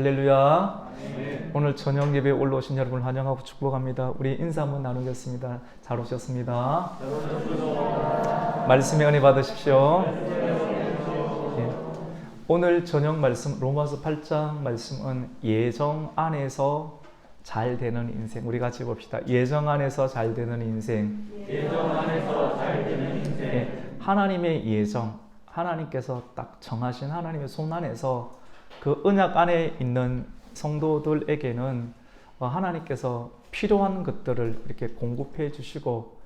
할렐루야. 네. 오늘 저녁 예배에 올라오신 여러분을 환영하고 축복합니다. 우리 인사 한번 나누겠습니다. 잘 오셨습니다. 말씀의 은혜 받으십시오. 예. 오늘 저녁 말씀 로마서 8장 말씀은 예정 안에서 잘 되는 인생. 우리 같이 봅시다. 예정 안에서 잘 되는 인생. 예정 안에서 잘 되는 인생. 예. 하나님의 예정, 하나님께서 딱 정하신 하나님의 손 안에서 그 언약 안에 있는 성도들에게는 하나님께서 필요한 것들을 이렇게 공급해 주시고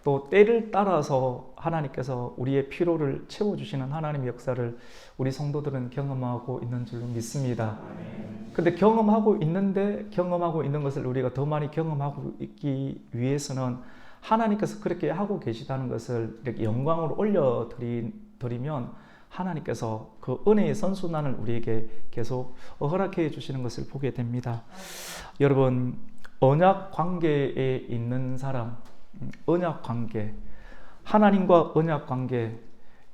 또 때를 따라서 하나님께서 우리의 필요를 채워주시는 하나님의 역사를 우리 성도들은 경험하고 있는 줄로 믿습니다. 근데 경험하고 있는 것을 우리가 더 많이 경험하고 있기 위해서는 하나님께서 그렇게 하고 계시다는 것을 이렇게 영광으로 올려드리면 하나님께서 그 은혜의 선순환을 우리에게 계속 허락해 주시는 것을 보게 됩니다. 여러분, 언약 관계에 있는 사람, 언약 관계, 하나님과 언약 관계,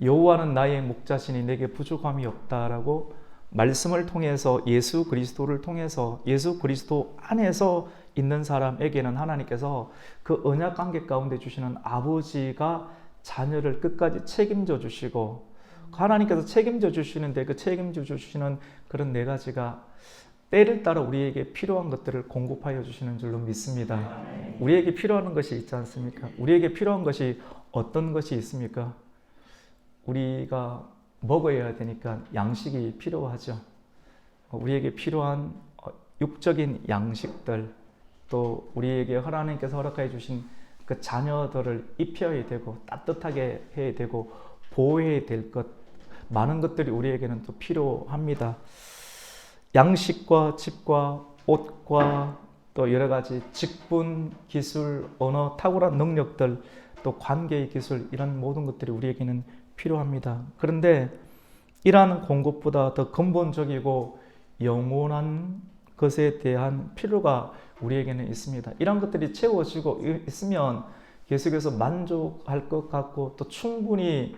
여호와는 나의 목자시니 내게 부족함이 없다라고 말씀을 통해서 예수 그리스도를 통해서 예수 그리스도 안에서 있는 사람에게는 하나님께서 그 언약 관계 가운데 주시는 아버지가 자녀를 끝까지 책임져 주시고 하나님께서 책임져 주시는데 그 책임져 주시는 그런 네 가지가 때를 따라 우리에게 필요한 것들을 공급하여 주시는 줄로 믿습니다. 우리에게 필요한 것이 있지 않습니까? 우리에게 필요한 것이 어떤 것이 있습니까? 우리가 먹어야 되니까 양식이 필요하죠. 우리에게 필요한 육적인 양식들, 또 우리에게 하나님께서 허락해 주신 그 자녀들을 입혀야 되고 따뜻하게 해야 되고 보호해야 될 것, 많은 것들이 우리에게는 또 필요합니다. 양식과 집과 옷과 또 여러 가지 직분, 기술, 언어, 탁월한 능력들, 또 관계의 기술, 이런 모든 것들이 우리에게는 필요합니다. 그런데 이러한 공급보다 더 근본적이고 영원한 것에 대한 필요가 우리에게는 있습니다. 이런 것들이 채워지고 있으면 계속해서 만족할 것 같고 또 충분히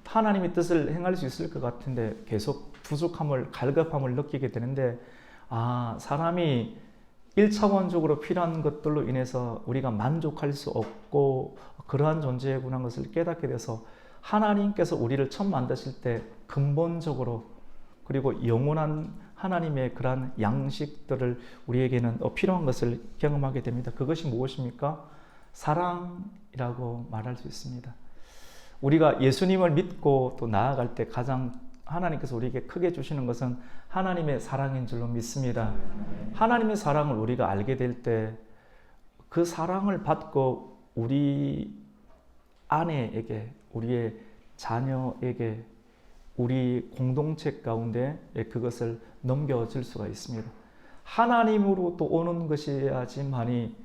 하나님의 뜻을 행할 수 있을 것 같은데 계속 부족함을, 갈급함을 느끼게 되는데 사람이 1차원적으로 필요한 것들로 인해서 우리가 만족할 수 없고 그러한 존재구나 것을 깨닫게 돼서 하나님께서 우리를 처음 만드실 때 근본적으로 그리고 영원한 하나님의 그러한 양식들을 우리에게는 필요한 것을 경험하게 됩니다. 그것이 무엇입니까? 사랑이라고 말할 수 있습니다. 우리가 예수님을 믿고 또 나아갈 때 가장 하나님께서 우리에게 크게 주시는 것은 하나님의 사랑인 줄로 믿습니다. 하나님의 사랑을 우리가 알게 될 때 그 사랑을 받고 우리 아내에게, 우리의 자녀에게, 우리 공동체 가운데 그것을 넘겨줄 수가 있습니다. 하나님으로 또 오는 것이야지만이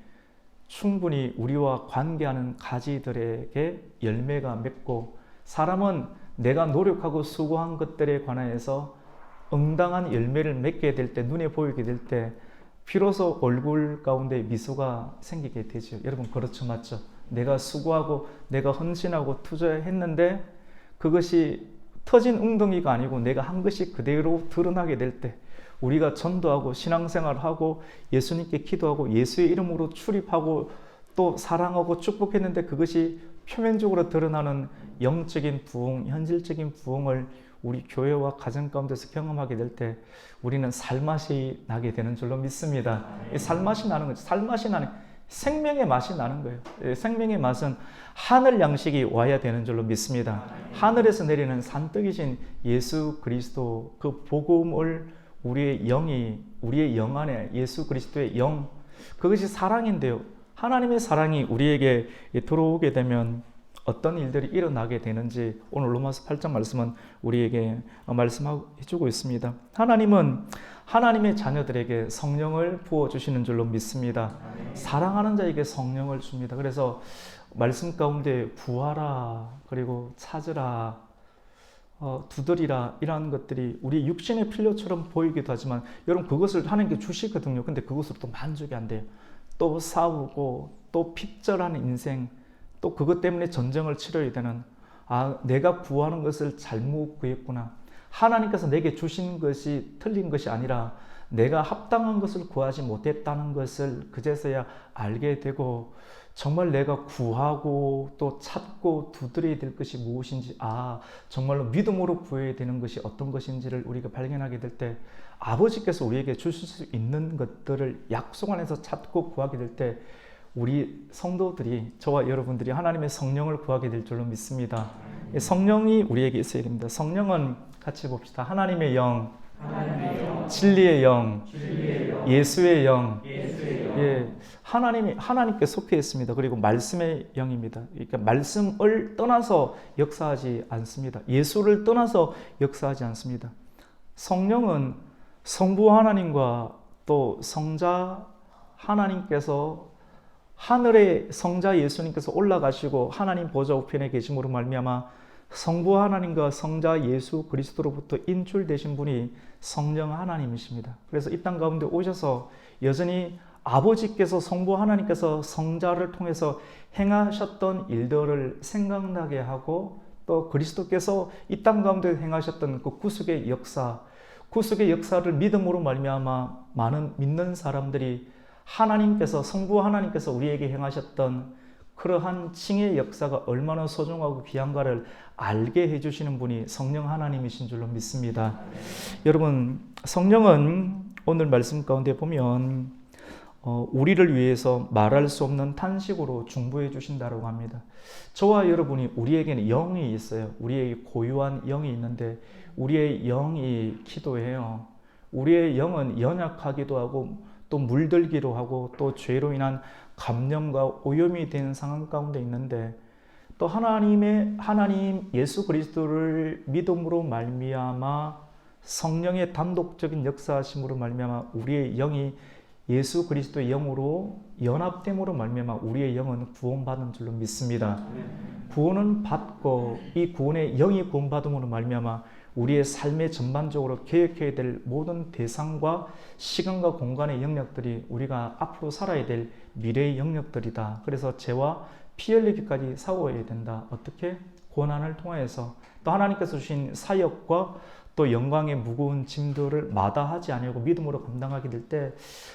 충분히 우리와 관계하는 가지들에게 열매가 맺고 사람은 내가 노력하고 수고한 것들에 관해서 응당한 열매를 맺게 될 때, 눈에 보이게 될 때 비로소 얼굴 가운데 미소가 생기게 되죠. 여러분 그렇죠, 맞죠? 내가 수고하고 내가 헌신하고 투자했는데 그것이 터진 웅덩이가 아니고 내가 한 것이 그대로 드러나게 될 때 우리가 전도하고 신앙생활하고 예수님께 기도하고 예수의 이름으로 출입하고 또 사랑하고 축복했는데 그것이 표면적으로 드러나는 영적인 부흥, 현실적인 부흥을 우리 교회와 가정 가운데서 경험하게 될 때 우리는 살맛이 나게 되는 줄로 믿습니다. 살맛이 나는 거죠. 살맛이 나는 생명의 맛이 나는 거예요. 생명의 맛은 하늘 양식이 와야 되는 줄로 믿습니다. 하늘에서 내리는 산떡이신 예수 그리스도 그 복음을 우리의 영 안에 예수 그리스도의 영, 그것이 사랑인데요. 하나님의 사랑이 우리에게 들어오게 되면 어떤 일들이 일어나게 되는지 오늘 로마서 8장 말씀은 우리에게 말씀해주고 있습니다. 하나님은 하나님의 자녀들에게 성령을 부어주시는 줄로 믿습니다. 사랑하는 자에게 성령을 줍니다. 그래서 말씀 가운데 구하라, 그리고 찾으라, 두드리라, 이러한 것들이 우리 육신의 필요처럼 보이기도 하지만 여러분 그것을 하나님께 주시거든요. 근데 그것으로 또 만족이 안 돼요. 또 싸우고 또 핍절한 인생, 또 그것 때문에 전쟁을 치러야 되는 내가 구하는 것을 잘못 구했구나. 하나님께서 내게 주신 것이 틀린 것이 아니라 내가 합당한 것을 구하지 못했다는 것을 그제서야 알게 되고, 정말 내가 구하고 또 찾고 두드려야 될 것이 무엇인지, 정말로 믿음으로 구해야 되는 것이 어떤 것인지를 우리가 발견하게 될 때, 아버지께서 우리에게 주실 수 있는 것들을 약속 안에서 찾고 구하게 될 때, 우리 성도들이, 저와 여러분들이 하나님의 성령을 구하게 될 줄로 믿습니다. 성령이 우리에게 있어야 됩니다. 성령은 같이 봅시다. 하나님의 영, 진리의 영, 예수의 영, 예, 하나님께 속해 있습니다. 그리고 말씀의 영입니다. 그러니까 말씀을 떠나서 역사하지 않습니다. 예수를 떠나서 역사하지 않습니다. 성령은 성부 하나님과 또 성자 하나님께서, 하늘의 성자 예수님께서 올라가시고 하나님 보좌 우편에 계심으로 말미암아 성부 하나님과 성자 예수 그리스도로부터 인출되신 분이 성령 하나님이십니다. 그래서 이 땅 가운데 오셔서 여전히 아버지께서, 성부 하나님께서 성자를 통해서 행하셨던 일들을 생각나게 하고, 또 그리스도께서 이 땅 가운데 행하셨던 그 구속의 역사를 믿음으로 말미암아 많은 믿는 사람들이 하나님께서, 성부 하나님께서 우리에게 행하셨던 그러한 칭의 역사가 얼마나 소중하고 귀한가를 알게 해주시는 분이 성령 하나님이신 줄로 믿습니다. 여러분, 성령은 오늘 말씀 가운데 보면 우리를 위해서 말할 수 없는 탄식으로 중보해 주신다고 합니다. 저와 여러분이, 우리에게는 영이 있어요. 우리에게 고유한 영이 있는데 우리의 영이 기도해요. 우리의 영은 연약하기도 하고 또 물들기도 하고 또 죄로 인한 감염과 오염이 된 상황 가운데 있는데, 또 하나님 예수 그리스도를 믿음으로 말미암아 성령의 단독적인 역사하심으로 말미암아 우리의 영이 예수 그리스도의 영으로 연합됨으로 말미암아 우리의 영은 구원받은 줄로 믿습니다. 구원은 받고, 이 구원의 영이 구원받음으로 말미암아 우리의 삶의 전반적으로 계획해야 될 모든 대상과 시간과 공간의 영역들이 우리가 앞으로 살아야 될 미래의 영역들이다. 그래서 죄와 피 흘리기까지 싸워야 된다. 어떻게? 고난을 통해서, 또 하나님께서 주신 사역과 또 영광의 무거운 짐들을 마다하지 아니하고 믿음으로 감당하게 될 때,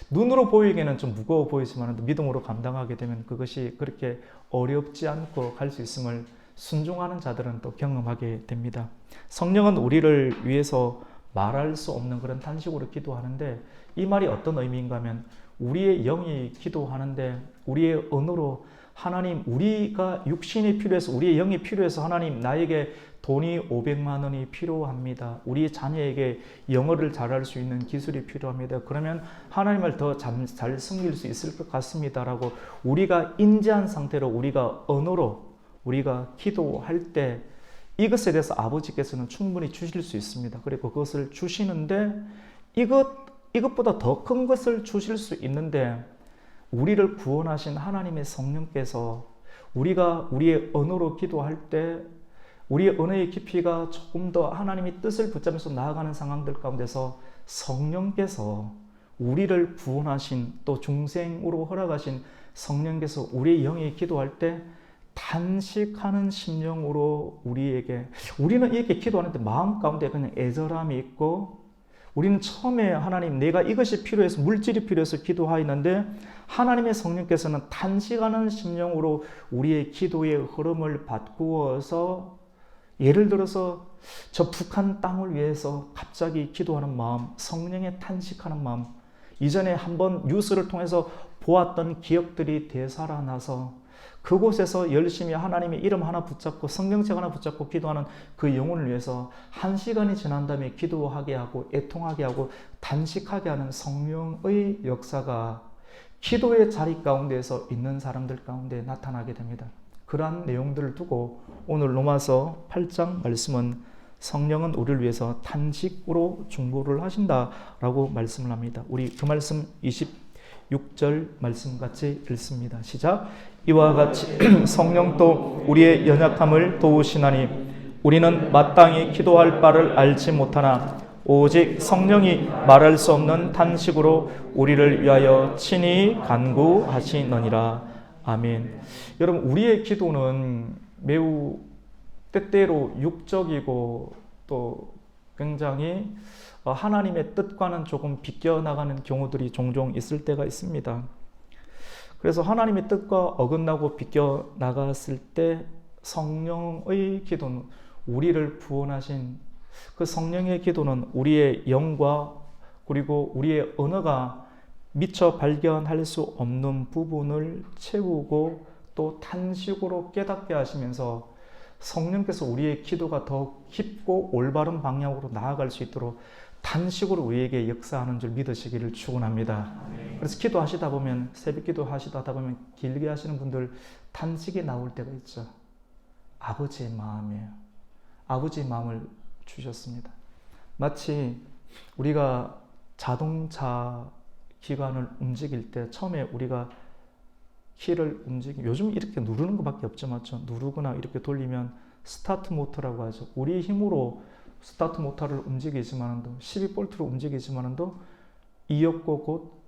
눈으로 보이기에는 좀 무거워 보이지만 믿음으로 감당하게 되면 그것이 그렇게 어렵지 않고 갈 수 있음을 순종하는 자들은 또 경험하게 됩니다. 성령은 우리를 위해서 말할 수 없는 그런 탄식으로 기도하는데, 이 말이 어떤 의미인가 하면, 우리의 영이 기도하는데 우리의 언어로 하나님, 우리가 육신이 필요해서, 우리의 영이 필요해서 하나님, 나에게 돈이 500만 원이 필요합니다. 우리 자녀에게 영어를 잘할 수 있는 기술이 필요합니다. 그러면 하나님을 더 잘 섬길 수 있을 것 같습니다. 라고 우리가 인지한 상태로 우리가 언어로 우리가 기도할 때 이것에 대해서 아버지께서는 충분히 주실 수 있습니다. 그리고 그것을 주시는데, 이것보다 더 큰 것을 주실 수 있는데, 우리를 구원하신 하나님의 성령께서 우리가 우리의 언어로 기도할 때 우리의 언어의 깊이가 조금 더 하나님의 뜻을 붙잡으면서 나아가는 상황들 가운데서 성령께서, 우리를 구원하신 또 중생으로 허락하신 성령께서 우리의 영이 기도할 때 탄식하는 심령으로 우리는 이렇게 기도하는데 마음 가운데 그냥 애절함이 있고, 우리는 처음에 하나님, 내가 이것이 필요해서, 물질이 필요해서 기도하였는데 하나님의 성령께서는 탄식하는 심령으로 우리의 기도의 흐름을 바꾸어서, 예를 들어서 저 북한 땅을 위해서 갑자기 기도하는 마음, 성령의 탄식하는 마음, 이전에 한번 뉴스를 통해서 보았던 기억들이 되살아나서 그곳에서 열심히 하나님의 이름 하나 붙잡고 성경책 하나 붙잡고 기도하는 그 영혼을 위해서 1시간이 지난 다음에 기도하게 하고 애통하게 하고 단식하게 하는 성령의 역사가 기도의 자리 가운데에서 있는 사람들 가운데 나타나게 됩니다. 그러한 내용들을 두고 오늘 로마서 8장 말씀은 성령은 우리를 위해서 탄식으로 중보를 하신다라고 말씀을 합니다. 우리 그 말씀 26절 말씀 같이 읽습니다. 시작. 이와 같이 성령도 우리의 연약함을 도우시나니 우리는 마땅히 기도할 바를 알지 못하나 오직 성령이 말할 수 없는 탄식으로 우리를 위하여 친히 간구하시느니라. 아멘. 여러분, 우리의 기도는 매우 때때로 육적이고 또 굉장히 하나님의 뜻과는 조금 비껴나가는 경우들이 종종 있을 때가 있습니다. 그래서 하나님의 뜻과 어긋나고 비껴나갔을 때 성령의 기도는, 우리를 구원하신 그 성령의 기도는 우리의 영과 그리고 우리의 언어가 미처 발견할 수 없는 부분을 채우고 또 탄식으로 깨닫게 하시면서 성령께서 우리의 기도가 더 깊고 올바른 방향으로 나아갈 수 있도록 단식으로 우리에게 역사하는 줄 믿으시기를 축원합니다. 그래서 기도하시다 보면, 새벽 기도 하시다 보면 길게 하시는 분들 단식이 나올 때가 있죠. 아버지의 마음이에요. 아버지의 마음을 주셨습니다. 마치 우리가 자동차 기관을 움직일 때 처음에 우리가 키를 요즘 이렇게 누르는 것밖에 없죠, 맞죠? 누르거나 이렇게 돌리면 스타트 모터라고 하죠. 우리 힘으로 스타트 모터를 움직이지만도 12볼트로 움직이지만도 이었고 곧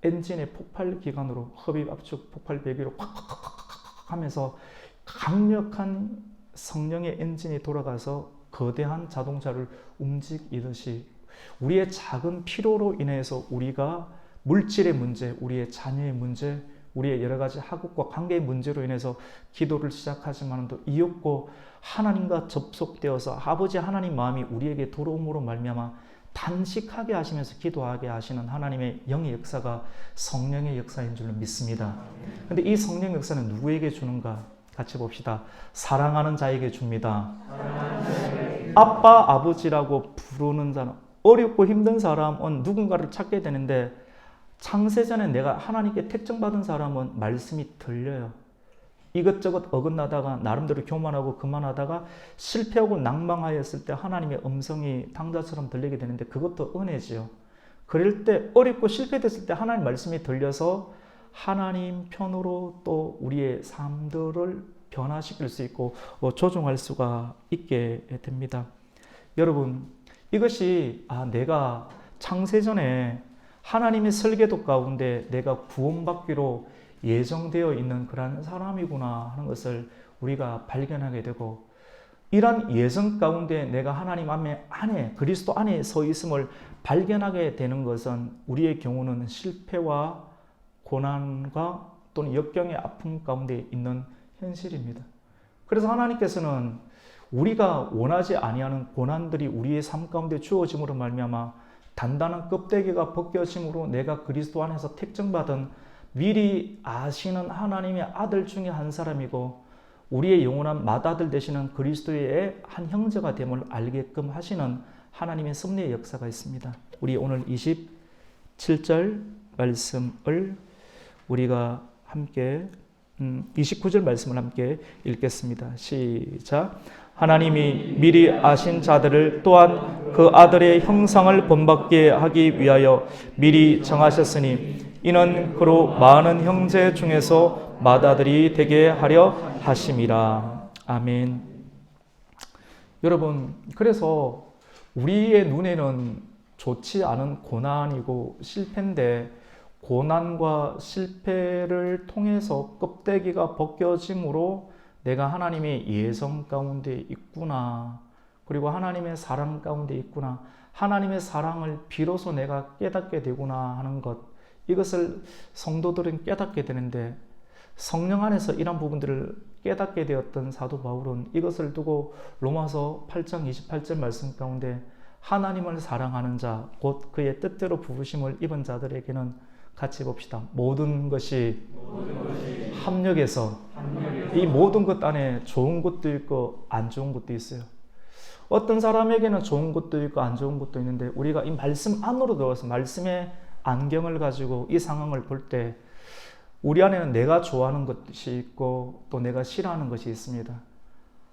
엔진의 폭발 기관으로 흡입 압축 폭발 배기로 콱콱콱콱 하면서 강력한 성령의 엔진이 돌아가서 거대한 자동차를 움직이듯이 우리의 작은 피로로 인해서 우리가 물질의 문제, 우리의 자녀의 문제, 우리의 여러 가지 학업과 관계의 문제로 인해서 기도를 시작하지만도 이었고 하나님과 접속되어서 아버지 하나님 마음이 우리에게 들어옴으로 말미암아 단식하게 하시면서 기도하게 하시는 하나님의 영의 역사가 성령의 역사인 줄로 믿습니다. 그런데 이 성령 역사는 누구에게 주는가? 같이 봅시다. 사랑하는 자에게 줍니다. 아빠, 아버지라고 부르는 자는, 어렵고 힘든 사람은 누군가를 찾게 되는데 창세전에 내가 하나님께 택정받은 사람은 말씀이 들려요. 이것저것 어긋나다가 나름대로 교만하고 그만하다가 실패하고 낭망하였을 때 하나님의 음성이 당자처럼 들리게 되는데 그것도 은혜지요. 그럴 때 어렵고 실패됐을 때 하나님 말씀이 들려서 하나님 편으로 또 우리의 삶들을 변화시킬 수 있고 조종할 수가 있게 됩니다. 여러분, 이것이 내가 창세전에 하나님의 설계도 가운데 내가 구원받기로 예정되어 있는 그런 사람이구나 하는 것을 우리가 발견하게 되고, 이런 예정 가운데 내가 하나님 안에 그리스도 안에 서 있음을 발견하게 되는 것은 우리의 경우는 실패와 고난과 또는 역경의 아픔 가운데 있는 현실입니다. 그래서 하나님께서는 우리가 원하지 아니하는 고난들이 우리의 삶 가운데 주어짐으로 말미암아 단단한 껍데기가 벗겨짐으로 내가 그리스도 안에서 택정받은 미리 아시는 하나님의 아들 중에 한 사람이고 우리의 영원한 맏아들 되시는 그리스도의 한 형제가 됨을 알게끔 하시는 하나님의 섭리의 역사가 있습니다. 우리 오늘 27절 말씀을 우리가 함께 29절 말씀을 함께 읽겠습니다. 시작. 하나님이 미리 아신 자들을 또한 그 아들의 형상을 본받게 하기 위하여 미리 정하셨으니 이는 그로 많은 형제 중에서 맏아들이 되게 하려 하심이라. 아멘. 여러분, 그래서 우리의 눈에는 좋지 않은 고난이고 실패인데 고난과 실패를 통해서 껍데기가 벗겨짐으로 내가 하나님의 예정 가운데 있구나, 그리고 하나님의 사랑 가운데 있구나, 하나님의 사랑을 비로소 내가 깨닫게 되구나 하는 것, 이것을 성도들은 깨닫게 되는데 성령 안에서 이런 부분들을 깨닫게 되었던 사도 바울은 이것을 두고 로마서 8장 28절 말씀 가운데 하나님을 사랑하는 자, 곧 그의 뜻대로 부르심을 입은 자들에게는 같이 봅시다. 모든 것이 합력해서 이 모든 것 안에 좋은 것도 있고 안 좋은 것도 있어요. 어떤 사람에게는 좋은 것도 있고 안 좋은 것도 있는데 우리가 이 말씀 안으로 들어가서 말씀의 안경을 가지고 이 상황을 볼 때 우리 안에는 내가 좋아하는 것이 있고 또 내가 싫어하는 것이 있습니다.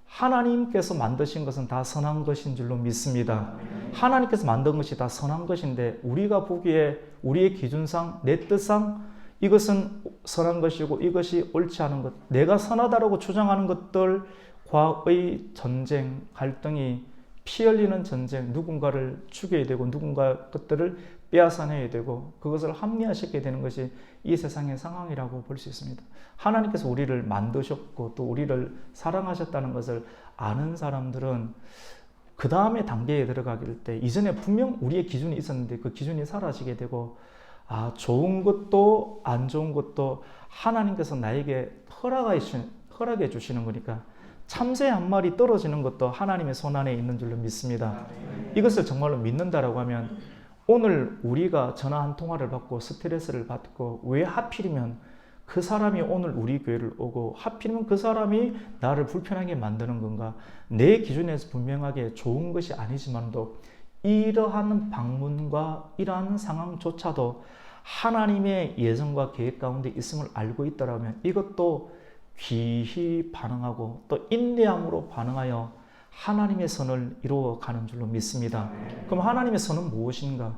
하나님께서 만드신 것은 다 선한 것인 줄로 믿습니다. 하나님께서 만든 것이 다 선한 것인데 우리가 보기에 우리의 기준상 내 뜻상 이것은 선한 것이고 이것이 옳지 않은 것, 내가 선하다라고 주장하는 것들과의 전쟁, 갈등이 피 흘리는 전쟁, 누군가를 죽여야 되고 누군가 것들을 빼앗아내야 되고 그것을 합리화시키게 되는 것이 이 세상의 상황이라고 볼 수 있습니다. 하나님께서 우리를 만드셨고 또 우리를 사랑하셨다는 것을 아는 사람들은 그 다음에 단계에 들어가길 때 이전에 분명 우리의 기준이 있었는데 그 기준이 사라지게 되고 좋은 것도 안 좋은 것도 하나님께서 나에게 허락해 주시는 거니까 참새 한 마리 떨어지는 것도 하나님의 손 안에 있는 줄로 믿습니다. 이것을 정말로 믿는다라고 하면 오늘 우리가 전화 한 통화를 받고 스트레스를 받고 왜 하필이면 그 사람이 오늘 우리 교회를 오고 하필이면 그 사람이 나를 불편하게 만드는 건가? 내 기준에서 분명하게 좋은 것이 아니지만도 이러한 방문과 이러한 상황조차도 하나님의 예정과 계획 가운데 있음을 알고 있더라면 이것도 귀히 반응하고 또 인내함으로 반응하여 하나님의 선을 이루어가는 줄로 믿습니다. 그럼 하나님의 선은 무엇인가?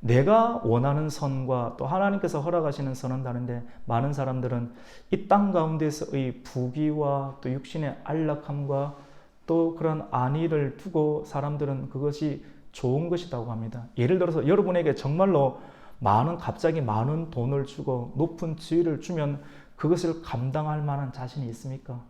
내가 원하는 선과 또 하나님께서 허락하시는 선은 다른데 많은 사람들은 이 땅 가운데서의 부귀와 또 육신의 안락함과 또 그런 안위를 두고 사람들은 그것이 좋은 것이라고 합니다. 예를 들어서 여러분에게 정말로 갑자기 많은 돈을 주고 높은 지위를 주면 그것을 감당할 만한 자신이 있습니까?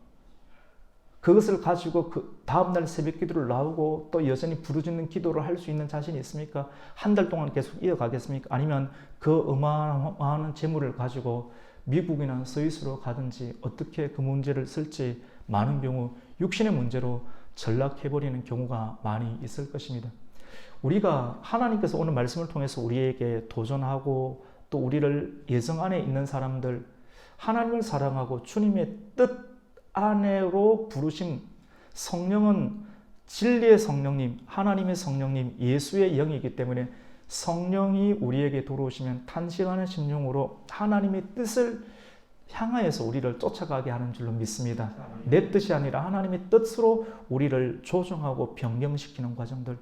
그것을 가지고 그 다음날 새벽 기도를 나오고 또 여전히 부르짖는 기도를 할 수 있는 자신이 있습니까? 한 달 동안 계속 이어가겠습니까? 아니면 그 어마어마한 재물을 가지고 미국이나 스위스로 가든지 어떻게 그 문제를 쓸지 많은 경우 육신의 문제로 전락해버리는 경우가 많이 있을 것입니다. 우리가 하나님께서 오늘 말씀을 통해서 우리에게 도전하고 또 우리를 예정 안에 있는 사람들, 하나님을 사랑하고 주님의 뜻 안으로 부르심, 성령은 진리의 성령님, 하나님의 성령님, 예수의 영이기 때문에 성령이 우리에게 들어오시면 탄식하는 심령으로 하나님의 뜻을 향하여서 우리를 쫓아가게 하는 줄로 믿습니다. 내 뜻이 아니라 하나님의 뜻으로 우리를 조정하고 변경시키는 과정들,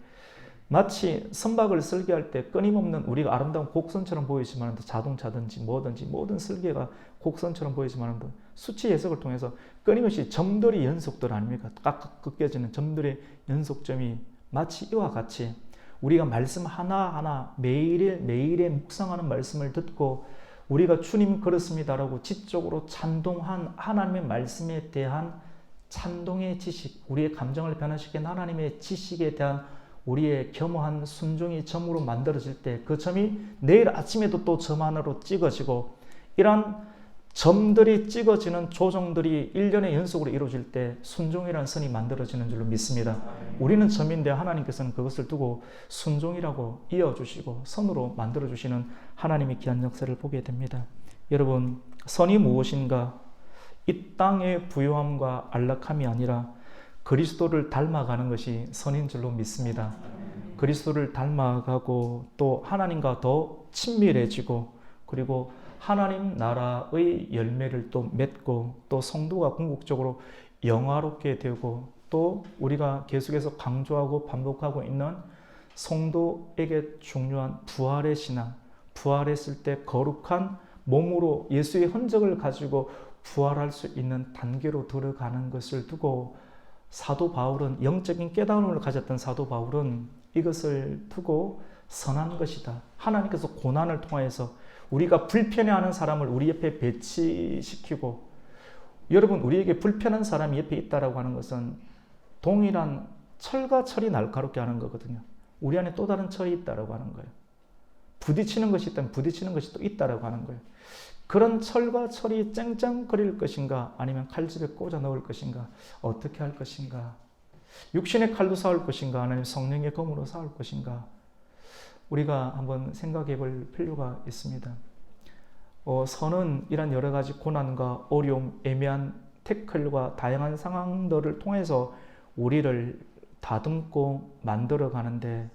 마치 선박을 설계할 때 끊임없는 우리가 아름다운 곡선처럼 보이지만 자동차든지 뭐든지 모든 설계가 곡선처럼 보이지만 수치 해석을 통해서 끊임없이 점들이 연속들 아닙니까? 깍깍 꺾여지는 점들의 연속점이 마치 이와 같이 우리가 말씀 하나하나 매일에 묵상하는 말씀을 듣고 우리가 주님 그렇습니다라고 지적으로 찬동한 하나님의 말씀에 대한 찬동의 지식, 우리의 감정을 변화시킨 하나님의 지식에 대한 우리의 겸허한 순종이 점으로 만들어질 때 그 점이 내일 아침에도 또 점 하나로 찍어지고 이러한 점들이 찍어지는 조정들이 1년의 연속으로 이루어질 때 순종이라는 선이 만들어지는 줄로 믿습니다. 우리는 점인데 하나님께서는 그것을 두고 순종이라고 이어주시고 선으로 만들어주시는 하나님의 귀한 역사를 보게 됩니다. 여러분, 선이 무엇인가? 이 땅의 부요함과 안락함이 아니라 그리스도를 닮아가는 것이 선인 줄로 믿습니다. 그리스도를 닮아가고 또 하나님과 더 친밀해지고 그리고 하나님 나라의 열매를 또 맺고 또 성도가 궁극적으로 영화롭게 되고 또 우리가 계속해서 강조하고 반복하고 있는 성도에게 중요한 부활의 신앙, 부활했을 때 거룩한 몸으로 예수의 흔적을 가지고 부활할 수 있는 단계로 들어가는 것을 두고 사도 바울은 영적인 깨달음을 가졌던 사도 바울은 이것을 두고 선한 것이다. 하나님께서 고난을 통하여서 우리가 불편해하는 사람을 우리 옆에 배치시키고 여러분 우리에게 불편한 사람이 옆에 있다라고 하는 것은 동일한 철과 철이 날카롭게 하는 거거든요. 우리 안에 또 다른 철이 있다라고 하는 거예요. 부딪히는 것이 있다면 부딪히는 것이 또 있다라고 하는 거예요. 그런 철과 철이 쨍쨍거릴 것인가 아니면 칼집에 꽂아 넣을 것인가 어떻게 할 것인가 육신의 칼로 싸울 것인가 아니면 성령의 검으로 싸울 것인가 우리가 한번 생각해 볼 필요가 있습니다. 선은 이런 여러 가지 고난과 어려움, 애매한 태클과 다양한 상황들을 통해서 우리를 다듬고 만들어 가는데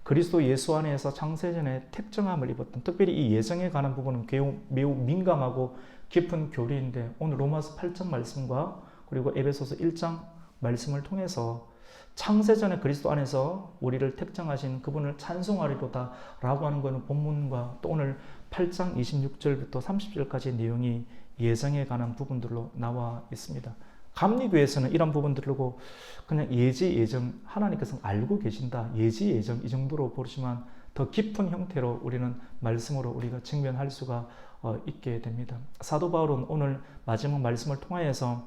그리스도 예수 안에서 창세전에 택정함을 입었던 특별히 이 예정에 관한 부분은 매우 민감하고 깊은 교리인데 오늘 로마서 8장 말씀과 그리고 에베소서 1장 말씀을 통해서 창세전에 그리스도 안에서 우리를 택정하신 그분을 찬송하리로다 라고 하는 것은 본문과 또 오늘 8장 26절부터 30절까지의 내용이 예정에 관한 부분들로 나와 있습니다. 감리교에서는 이런 부분들을 두고 그냥 예정 하나님께서 알고 계신다 예정 이 정도로 보시면 더 깊은 형태로 우리는 말씀으로 우리가 직면할 수가 있게 됩니다. 사도 바울은 오늘 마지막 말씀을 통하여서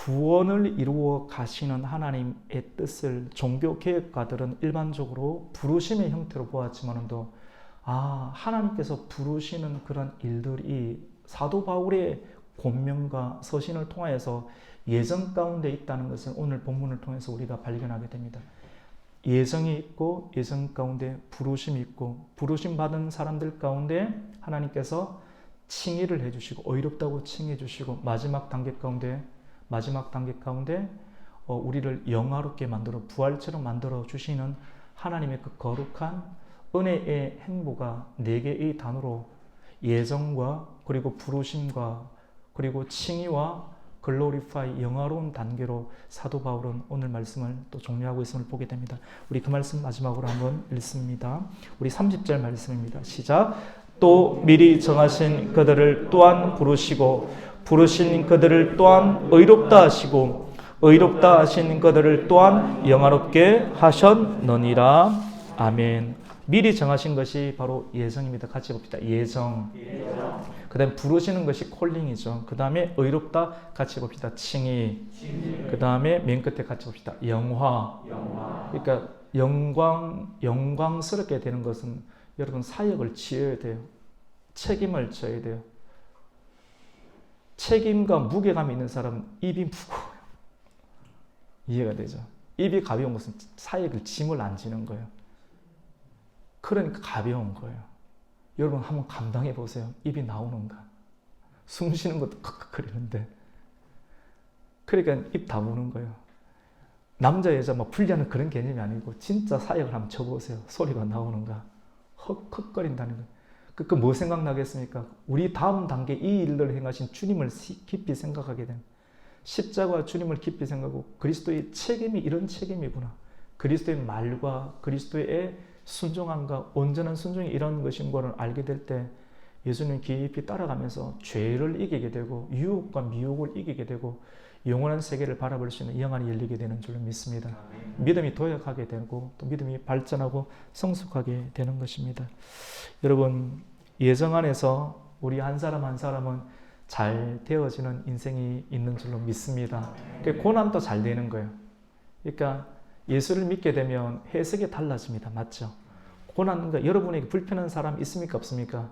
구원을 이루어 가시는 하나님의 뜻을 종교 개혁가들은 일반적으로 부르심의 형태로 보았지만도 하나님께서 부르시는 그런 일들이 사도 바울의 권면과 서신을 통하여서 예정 가운데 있다는 것을 오늘 본문을 통해서 우리가 발견하게 됩니다. 예정이 있고 예정 가운데 부르심이 있고 부르심 받은 사람들 가운데 하나님께서 칭의를 해주시고 의롭다고 칭해 주시고 마지막 단계 가운데 우리를 영화롭게 만들어 부활처럼 만들어 주시는 하나님의 그 거룩한 은혜의 행보가 4개의 단어로 예정과 그리고 부르심과 그리고 칭의와 글로리파이 영화로운 단계로 사도 바울은 오늘 말씀을 또 정리하고 있음을 보게 됩니다. 우리 그 말씀 마지막으로 한번 읽습니다. 우리 30절 말씀입니다. 시작. 또 미리 정하신 그들을 또한 부르시고 부르신 그들을 또한 의롭다 하시고 의롭다 하신 그들을 또한 영화롭게 하셨느니라. 아멘. 미리 정하신 것이 바로 예정입니다. 같이 봅시다. 예정. 그 다음에 부르시는 것이 콜링이죠. 그 다음에 의롭다 같이 봅시다. 칭의. 그 다음에 맨 끝에 같이 봅시다. 영화. 그러니까 영광스럽게 되는 것은 여러분 사역을 지어야 돼요. 책임을 져야 돼요. 책임과 무게감이 있는 사람은 입이 무거워요. 이해가 되죠? 입이 가벼운 것은 사역을 짐을 안 지는 거예요. 그러니까 가벼운 거예요. 여러분 한번 감당해 보세요. 입이 나오는가? 숨 쉬는 것도 컥컥거리는데. 그러니까 입 다무는 거예요. 남자 여자 막 분리하는 그런 개념이 아니고 진짜 사역을 한번 쳐보세요. 소리가 나오는가? 헉헉거린다는 거예요. 그 뭐 생각나겠습니까? 우리 다음 단계 이 일들을 행하신 주님을 깊이 생각하게 됩니다. 십자가와 주님을 깊이 생각하고 그리스도의 책임이 이런 책임이구나. 그리스도의 말과 그리스도의 순종함과 온전한 순종이 이런 것인 것을 알게 될 때 예수님 깊이 따라가면서 죄를 이기게 되고 유혹과 미혹을 이기게 되고 영원한 세계를 바라볼 수 있는 영안이 열리게 되는 줄로 믿습니다. 믿음이 도약하게 되고 또 믿음이 발전하고 성숙하게 되는 것입니다. 여러분 예정 안에서 우리 한 사람 한 사람은 잘 되어지는 인생이 있는 줄로 믿습니다. 고난도 잘 되는 거예요. 그러니까 예수를 믿게 되면 해석이 달라집니다. 맞죠? 고난과 여러분에게 불편한 사람 있습니까? 없습니까?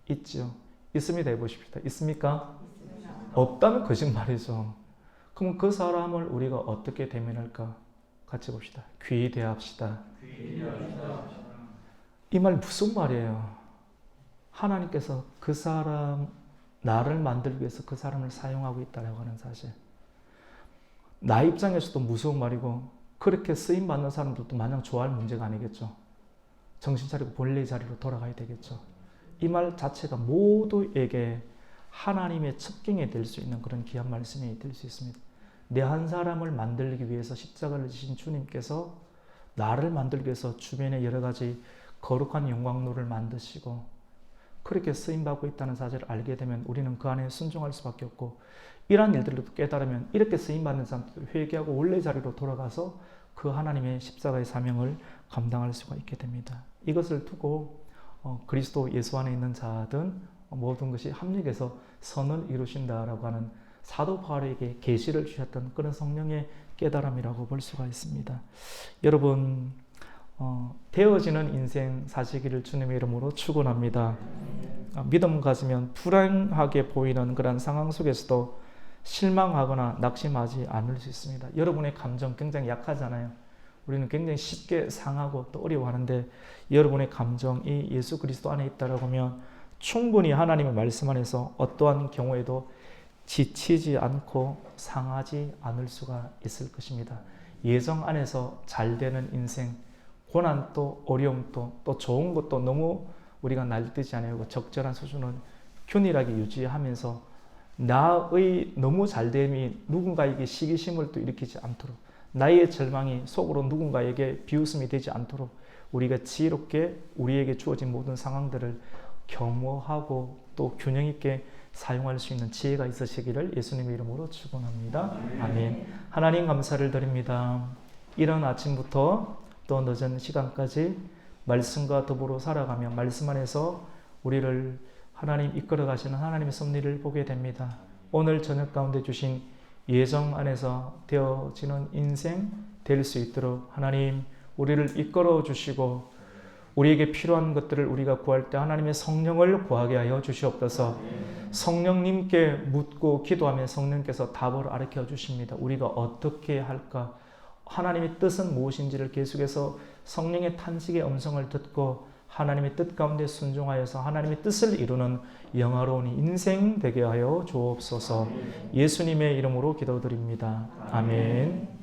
있죠. 있습니다. 해보십시다. 있습니까? 없다면 거짓말이죠. 그럼 그 사람을 우리가 어떻게 대면할까? 같이 봅시다. 귀히 대합시다. 이 말 무슨 말이에요? 하나님께서 그 사람, 나를 만들기 위해서 그 사람을 사용하고 있다고 하는 사실. 나 입장에서도 무서운 말이고 그렇게 쓰임받는 사람들도 마냥 좋아할 문제가 아니겠죠. 정신 차리고 본래의 자리로 돌아가야 되겠죠. 이 말 자체가 모두에게 하나님의 첩경이 될 수 있는 그런 귀한 말씀이 될 수 있습니다. 내 한 사람을 만들기 위해서 십자가를 지신 주님께서 나를 만들기 위해서 주변에 여러 가지 거룩한 영광로를 만드시고 그렇게 쓰임받고 있다는 사실을 알게 되면 우리는 그 안에 순종할 수밖에 없고 이러한 일들을 깨달으면 이렇게 쓰임받는 사람들 회개하고 원래 자리로 돌아가서 그 하나님의 십자가의 사명을 감당할 수가 있게 됩니다. 이것을 두고 그리스도 예수 안에 있는 자든 모든 것이 합력해서 선을 이루신다라고 하는 사도 바울에게 계시를 주셨던 그런 성령의 깨달음이라고 볼 수가 있습니다. 여러분 되어지는 인생 사시기를 주님의 이름으로 축원합니다. 믿음 가지면 불안하게 보이는 그런 상황 속에서도 실망하거나 낙심하지 않을 수 있습니다. 여러분의 감정 굉장히 약하잖아요. 우리는 굉장히 쉽게 상하고 또 어려워하는데 여러분의 감정이 예수 그리스도 안에 있다라고 하면 충분히 하나님의 말씀 안에서 어떠한 경우에도 지치지 않고 상하지 않을 수가 있을 것입니다. 예정 안에서 잘 되는 인생, 고난도 어려움도 또 좋은 것도 너무 우리가 날뛰지 않고 적절한 수준을 균일하게 유지하면서 나의 너무 잘됨이 누군가에게 시기심을 또 일으키지 않도록 나의 절망이 속으로 누군가에게 비웃음이 되지 않도록 우리가 지혜롭게 우리에게 주어진 모든 상황들을 겸허하고 또 균형 있게 사용할 수 있는 지혜가 있으시기를 예수님의 이름으로 축원합니다. 아멘. 하나님 감사를 드립니다. 이런 아침부터 또 늦은 시간까지 말씀과 더불어 살아가며 말씀 안에서 우리를 하나님 이끌어 가시는 하나님의 섭리를 보게 됩니다. 오늘 저녁 가운데 주신 예정 안에서 되어지는 인생 될 수 있도록 하나님 우리를 이끌어 주시고 우리에게 필요한 것들을 우리가 구할 때 하나님의 성령을 구하게 하여 주시옵소서. 성령님께 묻고 기도하면 성령께서 답을 알려 주십니다. 우리가 어떻게 할까? 하나님의 뜻은 무엇인지를 계속해서 성령의 탄식의 음성을 듣고 하나님의 뜻 가운데 순종하여서 하나님의 뜻을 이루는 영화로운 인생 되게 하여 주옵소서. 예수님의 이름으로 기도드립니다. 아멘.